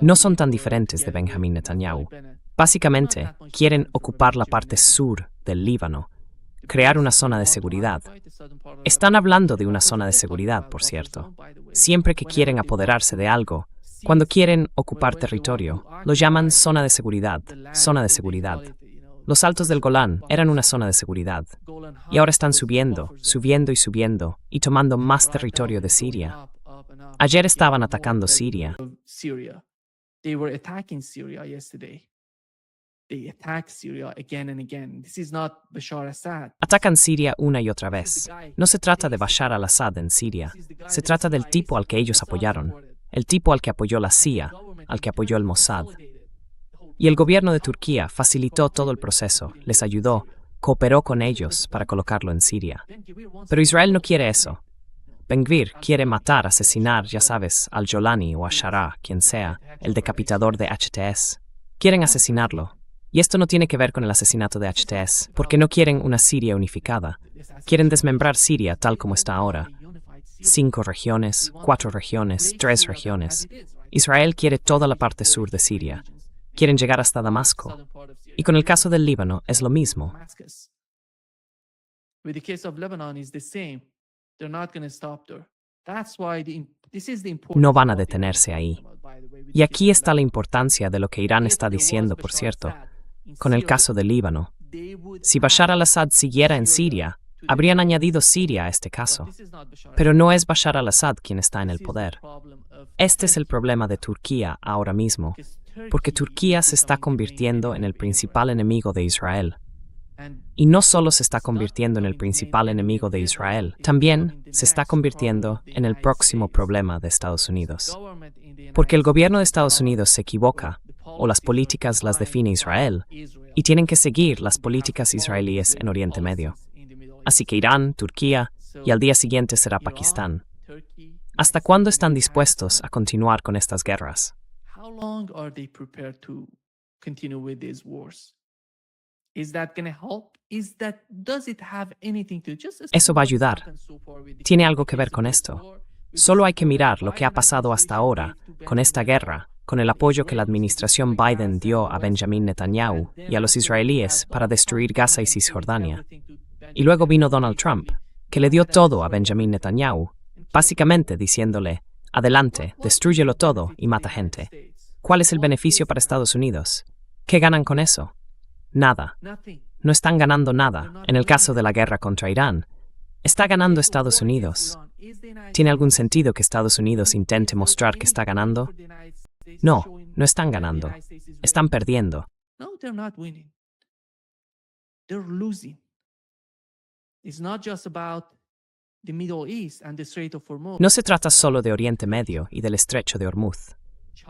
No son tan diferentes de Benjamín Netanyahu. Básicamente, quieren ocupar la parte sur del Líbano, crear una zona de seguridad. Están hablando de una zona de seguridad, por cierto. Siempre que quieren apoderarse de algo, cuando quieren ocupar territorio, lo llaman zona de seguridad, zona de seguridad. Los Altos del Golán eran una zona de seguridad. Y ahora están subiendo, subiendo y subiendo, y tomando más territorio de Siria. Ayer estaban atacando Siria. Syria. They were attacking Syria yesterday. They attack Syria again and again. This is not Bashar Assad. Atacan Siria una y otra vez. No se trata de Bashar al-Assad en Siria. Se trata del tipo al que ellos apoyaron. El tipo al que apoyó la CIA, al que apoyó el Mossad. Y el gobierno de Turquía facilitó todo el proceso, les ayudó, cooperó con ellos para colocarlo en Siria. Pero Israel no quiere eso. Ben-Gvir quiere matar, asesinar, ya sabes, al Jolani o a Sharaa, quien sea, el decapitador de HTS. Quieren asesinarlo. Y esto no tiene que ver con el asesinato de HTS, porque no quieren una Siria unificada. Quieren desmembrar Siria tal como está ahora. 5 regiones, 4 regiones, 3 regiones. Israel quiere toda la parte sur de Siria. Quieren llegar hasta Damasco. Y con el caso del Líbano es lo mismo. With the case of Lebanon is the same. They're not going to stop there. That's why this is the importance. No van a detenerse ahí. Y aquí está la importancia de lo que Irán está diciendo, por cierto, con el caso del Líbano. Si Bashar al-Assad siguiera en Siria, habrían añadido Siria a este caso. Pero no es Bashar al-Assad quien está en el poder. Este es el problema de Turquía ahora mismo, porque Turquía se está convirtiendo en el principal enemigo de Israel. Y no solo se está convirtiendo en el principal enemigo de Israel, también se está convirtiendo en el próximo problema de Estados Unidos. Porque el gobierno de Estados Unidos se equivoca, o las políticas las define Israel, y tienen que seguir las políticas israelíes en Oriente Medio. Así que Irán, Turquía, y al día siguiente será Pakistán. ¿Hasta cuándo están dispuestos a continuar con estas guerras? How long are they prepared to continue with these wars? Is that going to help? Does it have anything to Eso va a ayudar. Tiene algo que ver con esto. Solo hay que mirar lo que ha pasado hasta ahora con esta guerra, con el apoyo que la administración Biden dio a Benjamin Netanyahu y a los israelíes para destruir Gaza y Cisjordania. Y luego vino Donald Trump, que le dio todo a Benjamin Netanyahu, básicamente diciéndole, adelante, destrúyelo todo y mata gente. ¿Cuál es el beneficio para Estados Unidos? ¿Qué ganan con eso? Nada. No están ganando nada. En el caso de la guerra contra Irán, está ganando Estados Unidos. ¿Tiene algún sentido que Estados Unidos intente mostrar que está ganando? No, no están ganando. Están perdiendo. No, they're not winning. They're losing. It's not just about the Middle East and the Strait of Hormuz. No se trata solo de Oriente Medio y del Estrecho de Hormuz.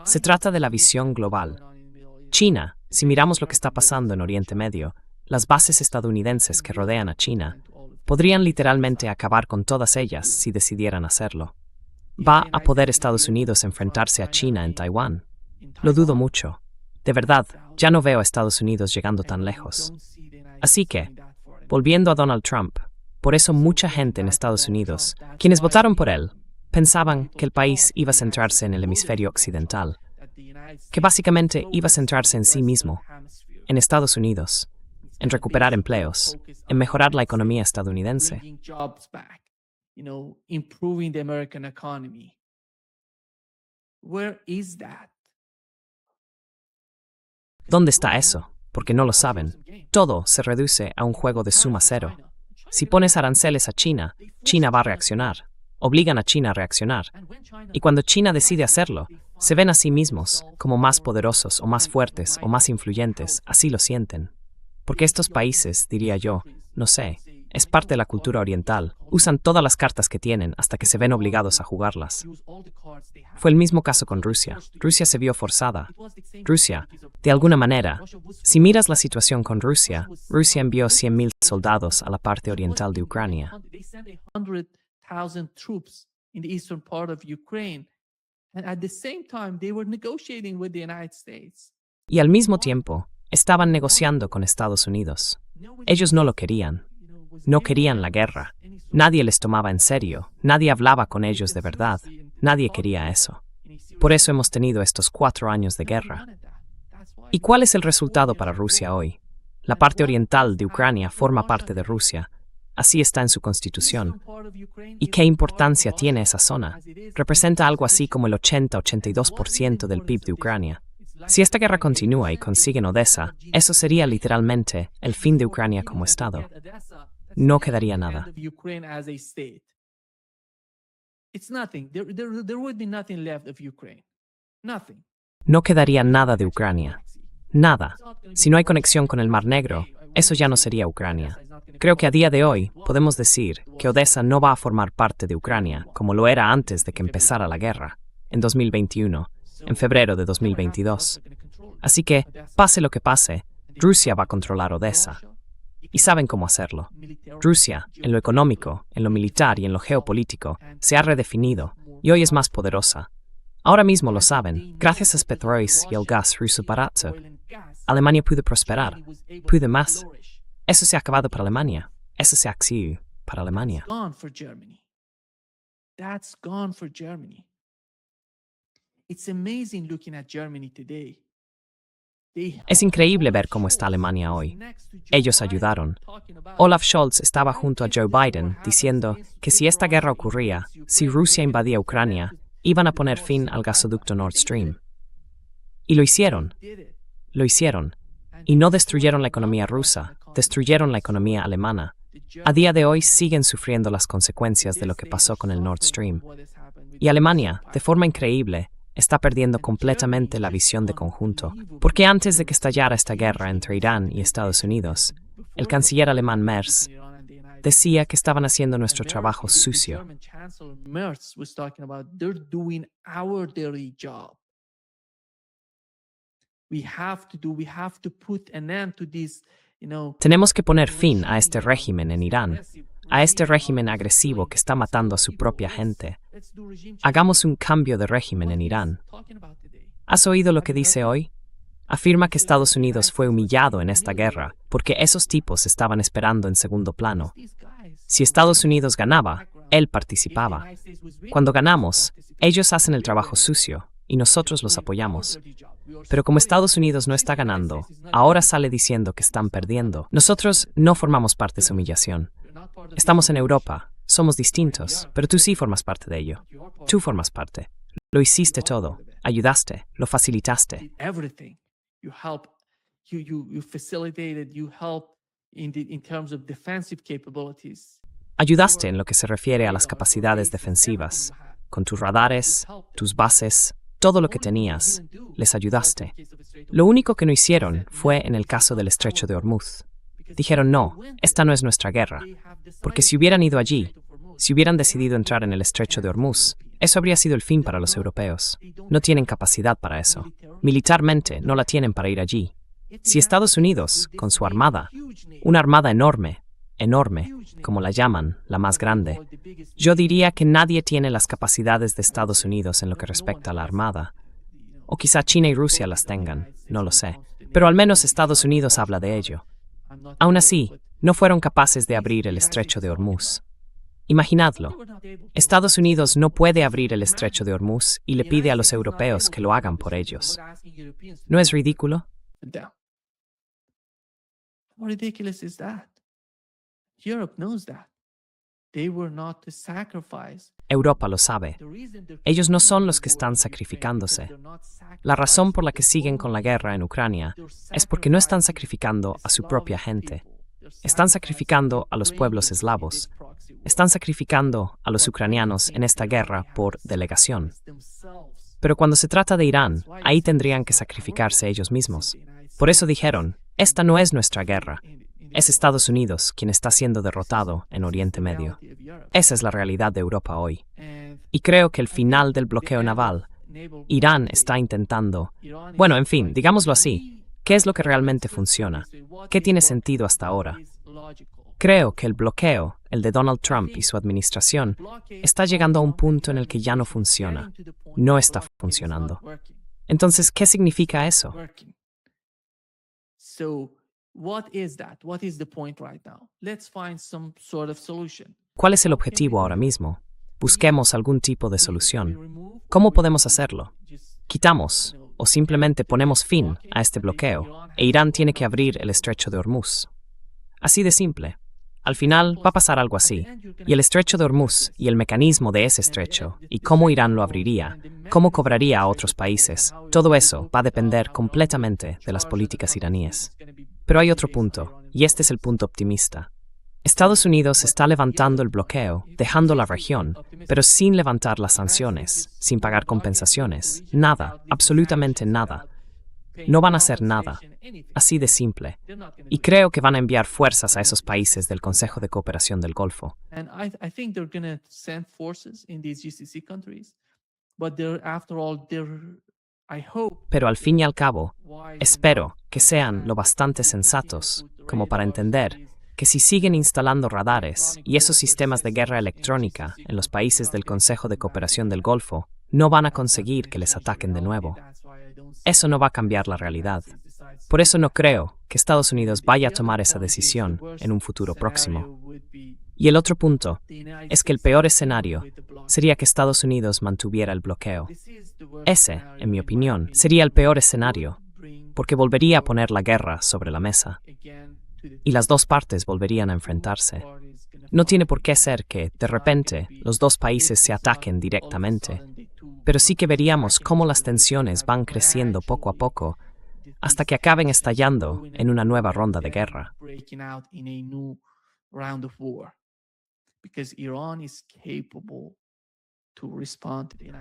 Se trata de la visión global. China, si miramos lo que está pasando en Oriente Medio, las bases estadounidenses que rodean a China, podrían literalmente acabar con todas ellas si decidieran hacerlo. ¿Va a poder Estados Unidos enfrentarse a China en Taiwán? Lo dudo mucho. De verdad, ya no veo a Estados Unidos llegando tan lejos. Así que, volviendo a Donald Trump, por eso mucha gente en Estados Unidos, quienes votaron por él, pensaban que el país iba a centrarse en el hemisferio occidental, que básicamente iba a centrarse en sí mismo, en Estados Unidos, en recuperar empleos, en mejorar la economía estadounidense. Improving the American economy. Where is that? ¿Dónde está eso? Porque no lo saben. Todo se reduce a un juego de suma cero. Si pones aranceles a China, China va a reaccionar. Obligan a China a reaccionar. Y cuando China decide hacerlo, se ven a sí mismos como más poderosos o más fuertes o más influyentes, así lo sienten. Porque estos países, diría yo, no sé, es parte de la cultura oriental, usan todas las cartas que tienen hasta que se ven obligados a jugarlas. Fue el mismo caso con Rusia. Rusia se vio forzada. Rusia, de alguna manera, si miras la situación con Rusia, Rusia envió 100,000 soldados a la parte oriental de Ucrania. Y al mismo tiempo, estaban negociando con Estados Unidos. Ellos no lo querían. No querían la guerra. Nadie les tomaba en serio. Nadie hablaba con ellos de verdad. Nadie quería eso. Por eso hemos tenido estos 4 años de guerra. ¿Y cuál es el resultado para Rusia hoy? La parte oriental de Ucrania forma parte de Rusia. Así está en su constitución. ¿Y qué importancia tiene esa zona? Representa algo así como el 80-82% del PIB de Ucrania. Si esta guerra continúa y consiguen Odessa, eso sería literalmente el fin de Ucrania como Estado. No quedaría nada. It's nothing. There would be nothing left of Ukraine. Nothing. No quedaría nada de Ucrania. Nada. Si no hay conexión con el Mar Negro, eso ya no sería Ucrania. Creo que a día de hoy podemos decir que Odessa no va a formar parte de Ucrania como lo era antes de que empezara la guerra, en 2021, en febrero de 2022. Así que, pase lo que pase, Rusia va a controlar Odessa. Y saben cómo hacerlo. Rusia, en lo económico, en lo militar y en lo geopolítico, se ha redefinido y hoy es más poderosa. Ahora mismo lo saben, gracias a Petrois y el gas ruso barato. Alemania pudo prosperar, pudo más. Eso se ha acabado para Alemania. Eso se ha acabado para Alemania. Gone for Germany. That's gone for Germany. It's amazing looking at Germany today. Es increíble ver cómo está Alemania hoy. Ellos ayudaron. Olaf Scholz estaba junto a Joe Biden diciendo que si esta guerra ocurría, si Rusia invadía Ucrania, iban a poner fin al gasoducto Nord Stream. Y lo hicieron. Lo hicieron. Y no destruyeron la economía rusa, destruyeron la economía alemana. A día de hoy siguen sufriendo las consecuencias de lo que pasó con el Nord Stream. Y Alemania, de forma increíble, está perdiendo completamente la visión de conjunto, porque antes de que estallara esta guerra entre Irán y Estados Unidos, el canciller alemán Merz decía que estaban haciendo nuestro trabajo sucio. Tenemos que poner fin a este régimen en Irán, a este régimen agresivo que está matando a su propia gente. Hagamos un cambio de régimen en Irán. ¿Has oído lo que dice hoy? Afirma que Estados Unidos fue humillado en esta guerra porque esos tipos estaban esperando en segundo plano. Si Estados Unidos ganaba, él participaba. Cuando ganamos, ellos hacen el trabajo sucio y nosotros los apoyamos. Pero como Estados Unidos no está ganando, ahora sale diciendo que están perdiendo. Nosotros no formamos parte de esa humillación. Estamos en Europa, somos distintos, pero tú sí formas parte de ello. Tú formas parte. Lo hiciste todo, ayudaste, lo facilitaste. You help, you facilitated, you help in terms of defensive capabilities. Ayudaste en lo que se refiere a las capacidades defensivas, con tus radares, tus bases, todo lo que tenías, les ayudaste. Lo único que no hicieron fue en el caso del estrecho de Hormuz. Dijeron, no, esta no es nuestra guerra, porque si hubieran ido allí, si hubieran decidido entrar en el estrecho de Hormuz, eso habría sido el fin para los europeos. No tienen capacidad para eso. Militarmente no la tienen para ir allí. Si Estados Unidos, con su armada, una armada enorme, como la llaman, la más grande, yo diría que nadie tiene las capacidades de Estados Unidos en lo que respecta a la armada. O quizá China y Rusia las tengan, no lo sé. Pero al menos Estados Unidos habla de ello. Aún así, no fueron capaces de abrir el estrecho de Hormuz. Imaginadlo. Estados Unidos no puede abrir el estrecho de Hormuz y le pide a los europeos que lo hagan por ellos. ¿No es ridículo? How ridiculous is that? Europe knows that. They were not to sacrifice. Europa lo sabe. Ellos no son los que están sacrificándose. La razón por la que siguen con la guerra en Ucrania es porque no están sacrificando a su propia gente. Están sacrificando a los pueblos eslavos. Están sacrificando a los ucranianos en esta guerra por delegación. Pero cuando se trata de Irán, ahí tendrían que sacrificarse ellos mismos. Por eso dijeron, esta no es nuestra guerra. Es Estados Unidos quien está siendo derrotado en Oriente Medio. Esa es la realidad de Europa hoy. Y creo que el final del bloqueo naval, Irán está intentando... Bueno, en fin, digámoslo así. ¿Qué es lo que realmente funciona? ¿Qué tiene sentido hasta ahora? Creo que el bloqueo, el de Donald Trump y su administración, está llegando a un punto en el que ya no funciona. No está funcionando. Entonces, ¿qué significa eso? ¿Cuál es el objetivo ahora mismo? Busquemos algún tipo de solución. ¿Cómo podemos hacerlo? Quitamos o simplemente ponemos fin a este bloqueo e Irán tiene que abrir el estrecho de Hormuz. Así de simple. Al final va a pasar algo así, y el estrecho de Hormuz y el mecanismo de ese estrecho, y cómo Irán lo abriría, cómo cobraría a otros países, todo eso va a depender completamente de las políticas iraníes. Pero hay otro punto, y este es el punto optimista. Estados Unidos está levantando el bloqueo, dejando la región, pero sin levantar las sanciones, sin pagar compensaciones, nada, absolutamente nada. No van a hacer nada, así de simple. Y creo que van a enviar fuerzas a esos países del Consejo de Cooperación del Golfo. And I think they're going to send forces in these GCC countries, but after all, I hope. Pero al fin y al cabo, espero que sean lo bastante sensatos como para entender que si siguen instalando radares y esos sistemas de guerra electrónica en los países del Consejo de Cooperación del Golfo, no van a conseguir que les ataquen de nuevo. Eso no va a cambiar la realidad. Por eso no creo que Estados Unidos vaya a tomar esa decisión en un futuro próximo. Y el otro punto es que el peor escenario sería que Estados Unidos mantuviera el bloqueo. Ese, en mi opinión, sería el peor escenario, porque volvería a poner la guerra sobre la mesa. Y las dos partes volverían a enfrentarse. No tiene por qué ser que, de repente, los dos países se ataquen directamente, pero sí que veríamos cómo las tensiones van creciendo poco a poco hasta que acaben estallando en una nueva ronda de guerra.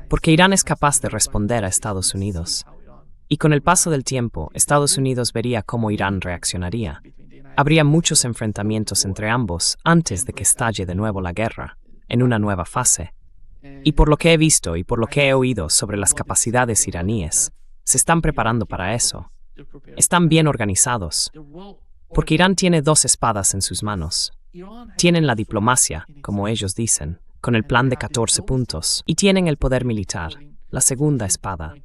Porque Irán es capaz de responder a Estados Unidos. Y con el paso del tiempo, Estados Unidos vería cómo Irán reaccionaría. Habría muchos enfrentamientos entre ambos antes de que estalle de nuevo la guerra, en una nueva fase. Y por lo que he visto y por lo que he oído sobre las capacidades iraníes, se están preparando para eso. Están bien organizados. Porque Irán tiene dos espadas en sus manos. Tienen la diplomacia, como ellos dicen, con el plan de 14 puntos, y tienen el poder militar, la segunda espada.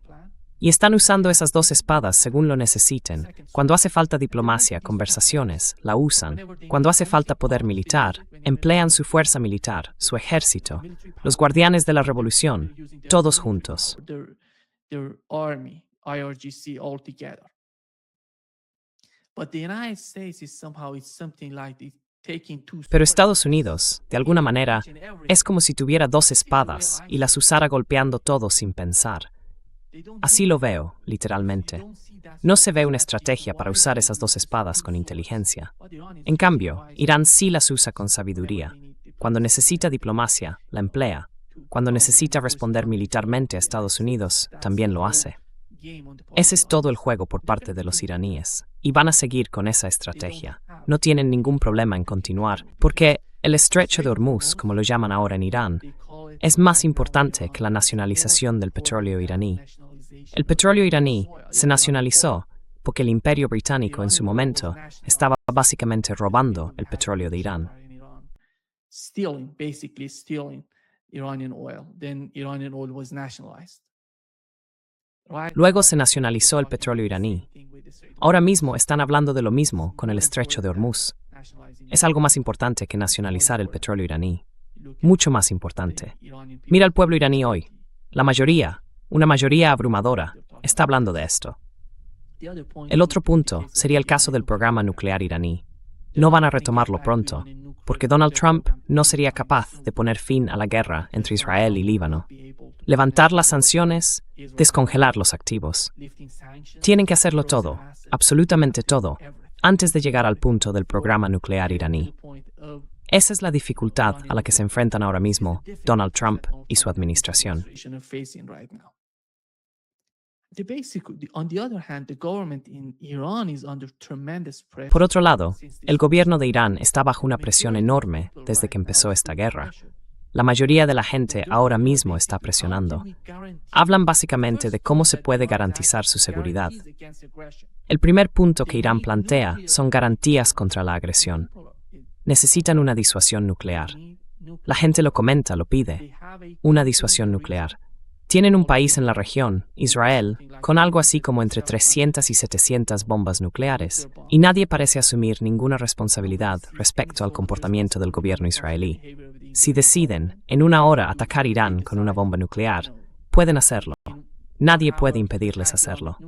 Y están usando esas dos espadas según lo necesiten. Cuando hace falta diplomacia, conversaciones, la usan. Cuando hace falta poder militar, emplean su fuerza militar, su ejército, los guardianes de la revolución, todos juntos. Pero Estados Unidos, de alguna manera, es como si tuviera dos espadas y las usara golpeando todo sin pensar. Así lo veo, literalmente. No se ve una estrategia para usar esas dos espadas con inteligencia. En cambio, Irán sí las usa con sabiduría. Cuando necesita diplomacia, la emplea. Cuando necesita responder militarmente a Estados Unidos, también lo hace. Ese es todo el juego por parte de los iraníes, y van a seguir con esa estrategia. No tienen ningún problema en continuar, porque el estrecho de Hormuz, como lo llaman ahora en Irán, es más importante que la nacionalización del petróleo iraní. El petróleo iraní se nacionalizó porque el Imperio Británico en su momento estaba básicamente robando el petróleo de Irán. Luego se nacionalizó el petróleo iraní. Ahora mismo están hablando de lo mismo con el estrecho de Hormuz. Es algo más importante que nacionalizar el petróleo iraní. Mucho más importante. Mira al pueblo iraní hoy. La mayoría, una mayoría abrumadora, está hablando de esto. El otro punto sería el caso del programa nuclear iraní. No van a retomarlo pronto, porque Donald Trump no sería capaz de poner fin a la guerra entre Israel y Líbano. Levantar las sanciones, descongelar los activos. Tienen que hacerlo todo, absolutamente todo, antes de llegar al punto del programa nuclear iraní. Esa es la dificultad a la que se enfrentan ahora mismo Donald Trump y su administración. Por otro lado, el gobierno de Irán está bajo una presión enorme desde que empezó esta guerra. La mayoría de la gente ahora mismo está presionando. Hablan básicamente de cómo se puede garantizar su seguridad. El primer punto que Irán plantea son garantías contra la agresión. Necesitan una disuasión nuclear. La gente lo comenta, lo pide. Una disuasión nuclear. Tienen un país en la región, Israel, con algo así como entre 300 y 700 bombas nucleares, y nadie parece asumir ninguna responsabilidad respecto al comportamiento del gobierno israelí. Si deciden, en una hora, atacar Irán con una bomba nuclear, pueden hacerlo. Nadie puede impedirles hacerlo.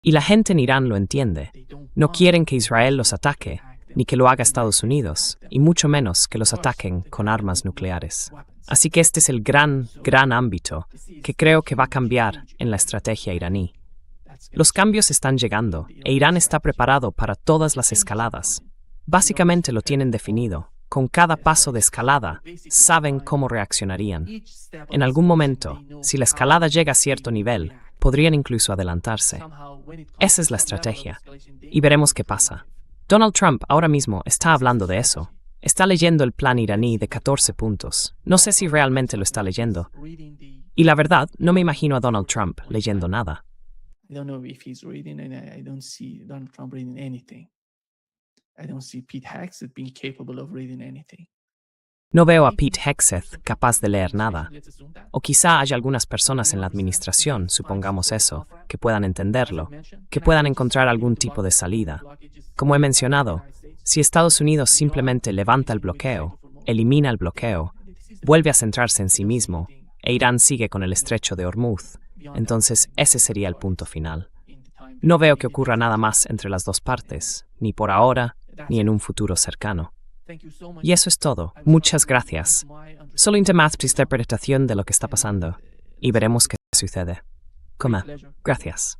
Y la gente en Irán lo entiende. No quieren que Israel los ataque, ni que lo haga Estados Unidos, y mucho menos que los ataquen con armas nucleares. Así que este es el gran ámbito que creo que va a cambiar en la estrategia iraní. Los cambios están llegando, e Irán está preparado para todas las escaladas. Básicamente lo tienen definido. Con cada paso de escalada, saben cómo reaccionarían. En algún momento, si la escalada llega a cierto nivel, podrían incluso adelantarse. Esa es la estrategia, y veremos qué pasa. Donald Trump ahora mismo está hablando de eso. Está leyendo el plan iraní de 14 puntos. No sé si realmente lo está leyendo. Y la verdad, no me imagino a Donald Trump leyendo nada. I don't know if he's reading, and I don't see Donald Trump reading anything. I don't see Pete Hegseth being capable of reading anything. No veo a Pete Hegseth capaz de leer nada. O quizá haya algunas personas en la administración, supongamos eso, que puedan entenderlo, que puedan encontrar algún tipo de salida. Como he mencionado, si Estados Unidos simplemente levanta el bloqueo, elimina el bloqueo, vuelve a centrarse en sí mismo, e Irán sigue con el estrecho de Hormuz, entonces ese sería el punto final. No veo que ocurra nada más entre las dos partes, ni por ahora, ni en un futuro cercano. Y eso es todo. Muchas gracias. Solo más interpretación de lo que está pasando, y veremos qué sucede. Gracias.